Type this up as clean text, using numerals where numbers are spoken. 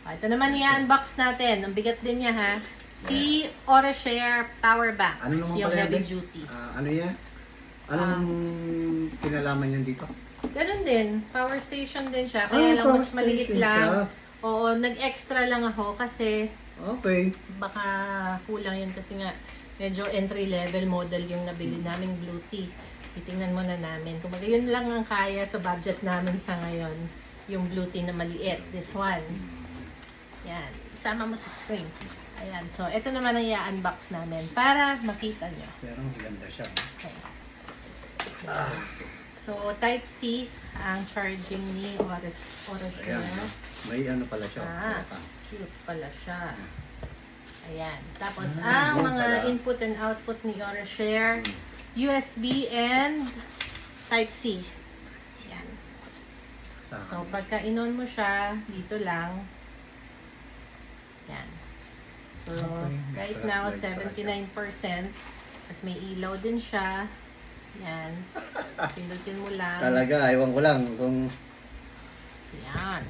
Ito naman i-unbox natin. Ang bigat din niya ha. Si Orashare Power Bank. Ano naman yung pala heavy yan? duty. Ano yan? Anong kinalaman yan dito? Ganun din. Power station din siya. Kaya lang power mas maliit station lang. siya. Oo, nag-extra lang ako kasi Okay. baka kulang yun kasi nga medyo entry level model yung nabili naming Blue Tea. Titingnan muna namin. Kung yun lang ang kaya sa budget namin sa ngayon. Yung Blue Tea na maliit. This one. Yan. Isama mo sa screen. Ayan. So, ito naman ang i-unbox namin para makita nyo. Pero maganda siya. Okay. So, Type-C ang charging ni Orashare. Ayan. May ano pala siya. Cute pala siya. Ayan. Tapos, yan ang mga pala. input and output ni Orashare, USB and Type-C. Ayan. So, pagka in-on mo siya, dito lang. Ayan. So, Okay. right now, 79%. Tapos may ilaw din siya. Ayan. Pindutin mo lang. Talaga, ewan ko lang kung Ayan.